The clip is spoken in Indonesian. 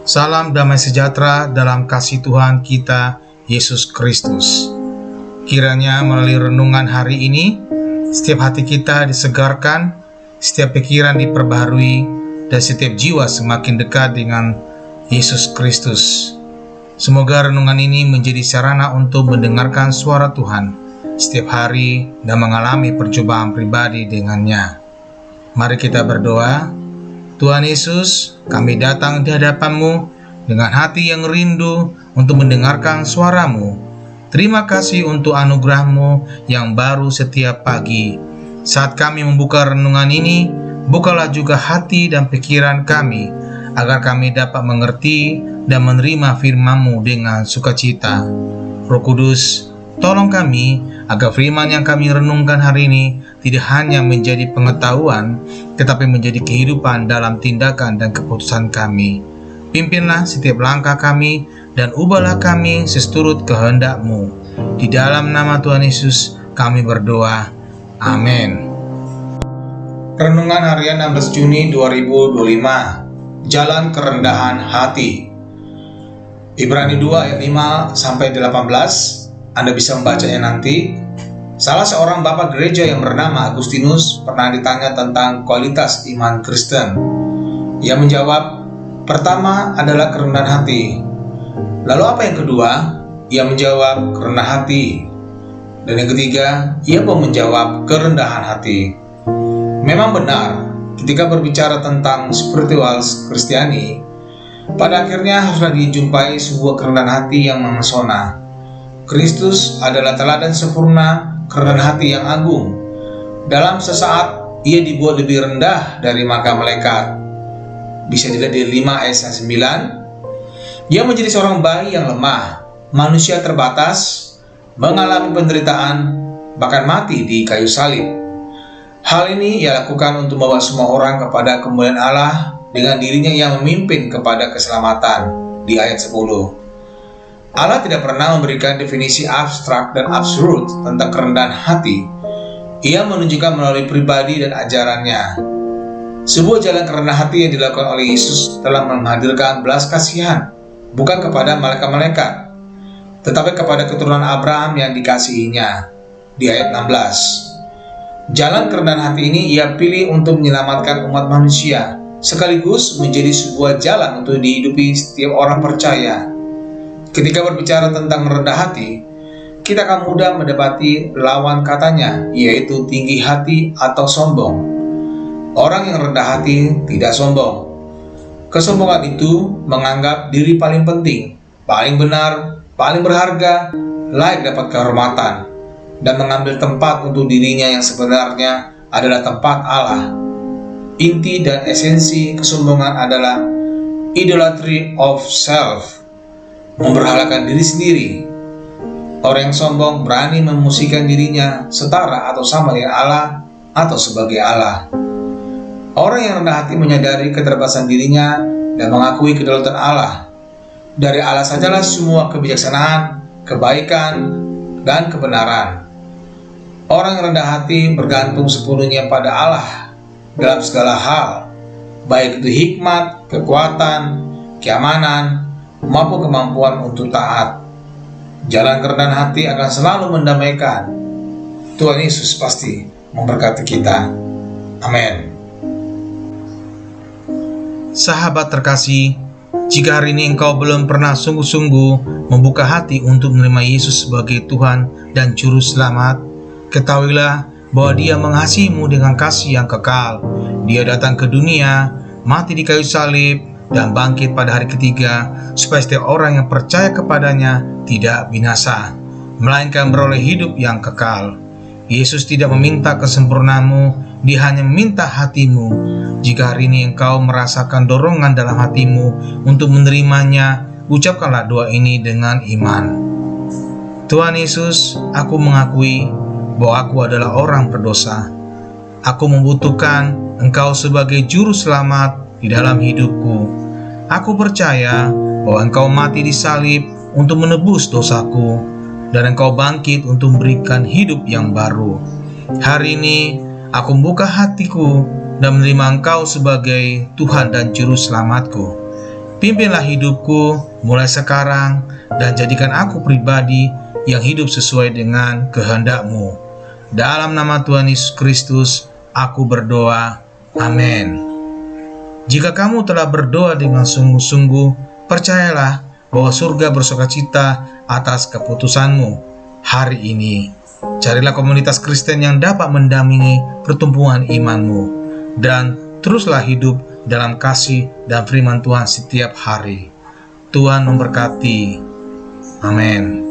Salam damai sejahtera dalam kasih Tuhan kita, Yesus Kristus. Kiranya melalui renungan hari ini, setiap hati kita disegarkan, setiap pikiran diperbaharui, dan setiap jiwa semakin dekat dengan Yesus Kristus. Semoga renungan ini menjadi sarana untuk mendengarkan suara Tuhan setiap hari dan mengalami percobaan pribadi dengannya. Mari kita berdoa. Tuhan Yesus, kami datang di hadapan-Mu dengan hati yang rindu untuk mendengarkan suara-Mu. Terima kasih untuk anugerah-Mu yang baru setiap pagi. Saat kami membuka renungan ini, bukalah juga hati dan pikiran kami, agar kami dapat mengerti dan menerima firman-Mu dengan sukacita. Roh Kudus, tolong kami agar firman yang kami renungkan hari ini tidak hanya menjadi pengetahuan, tetapi menjadi kehidupan dalam tindakan dan keputusan kami. Pimpinlah setiap langkah kami dan ubahlah kami seturut kehendak-Mu. Di dalam nama Tuhan Yesus kami berdoa. Amin. Renungan harian 16 Juni 2025. Jalan kerendahan hati. Ibrani 2 ayat 5 sampai 18. Anda bisa membacanya nanti. Salah seorang bapak gereja yang bernama Agustinus pernah ditanya tentang kualitas iman Kristen. Ia menjawab, pertama adalah kerendahan hati. Lalu apa yang kedua? Ia menjawab, kerendahan hati. Dan yang ketiga, ia pun menjawab, kerendahan hati. Memang benar, ketika berbicara tentang spiritual Kristiani, pada akhirnya haruslah dijumpai sebuah kerendahan hati yang memesona. Kristus adalah teladan sempurna kerendahan hati yang agung. Dalam sesaat, ia dibuat lebih rendah dari maka malaikat. Bisa dilihat di 5 ayat 9. Ia menjadi seorang bayi yang lemah, manusia terbatas, mengalami penderitaan, bahkan mati di kayu salib. Hal ini ia lakukan untuk membawa semua orang kepada kemuliaan Allah dengan dirinya yang memimpin kepada keselamatan di ayat 10. Allah tidak pernah memberikan definisi abstrak dan absurd tentang kerendahan hati. Ia menunjukkan melalui pribadi dan ajarannya. Sebuah jalan kerendahan hati yang dilakukan oleh Yesus telah menghadirkan belas kasihan, bukan kepada malaikat-malaikat, tetapi kepada keturunan Abraham yang dikasihinya. Di ayat 16. Jalan kerendahan hati ini ia pilih untuk menyelamatkan umat manusia, sekaligus menjadi sebuah jalan untuk dihidupi setiap orang percaya. Ketika berbicara tentang merendah hati, kita akan mudah mendapati lawan katanya, yaitu tinggi hati atau sombong. Orang yang rendah hati tidak sombong. Kesombongan itu menganggap diri paling penting, paling benar, paling berharga, layak dapat kehormatan, dan mengambil tempat untuk dirinya yang sebenarnya adalah tempat Allah. Inti dan esensi kesombongan adalah idolatry of self, memberhalakan diri sendiri. Orang yang sombong berani memusingkan dirinya setara atau sama dengan Allah atau sebagai Allah. Orang yang rendah hati menyadari keterbatasan dirinya dan mengakui kedaulatan Allah. Dari Allah sajalah semua kebijaksanaan, kebaikan, dan kebenaran. Orang yang rendah hati bergantung sepenuhnya pada Allah dalam segala hal, baik itu hikmat, kekuatan, keamanan, maupun kemampuan untuk taat. Jalan kerendahan hati akan selalu mendamaikan. Tuhan Yesus pasti memberkati kita. Amin. Sahabat terkasih, jika hari ini engkau belum pernah sungguh-sungguh membuka hati untuk menerima Yesus sebagai Tuhan dan Juru Selamat, ketahuilah bahwa Dia mengasihimu dengan kasih yang kekal. Dia datang ke dunia, mati di kayu salib, dan bangkit pada hari ketiga, supaya setiap orang yang percaya kepadanya tidak binasa, melainkan beroleh hidup yang kekal. Yesus tidak meminta kesempurnaanmu, Dia hanya meminta hatimu. Jika hari ini engkau merasakan dorongan dalam hatimu untuk menerimanya, ucapkanlah doa ini dengan iman. Tuhan Yesus, aku mengakui bahwa aku adalah orang berdosa. Aku membutuhkan Engkau sebagai Juru Selamat di dalam hidupku. Aku percaya bahwa Engkau mati di salib untuk menebus dosaku, dan Engkau bangkit untuk memberikan hidup yang baru. Hari ini aku membuka hatiku dan menerima Engkau sebagai Tuhan dan Juru Selamatku. Pimpinlah hidupku mulai sekarang dan jadikan aku pribadi yang hidup sesuai dengan kehendak-Mu. Dalam nama Tuhan Yesus Kristus, aku berdoa. Amin. Jika kamu telah berdoa dengan sungguh-sungguh, percayalah bahwa surga bersukacita atas keputusanmu hari ini. Carilah komunitas Kristen yang dapat mendampingi pertumbuhan imanmu, dan teruslah hidup dalam kasih dan firman Tuhan setiap hari. Tuhan memberkati. Amin.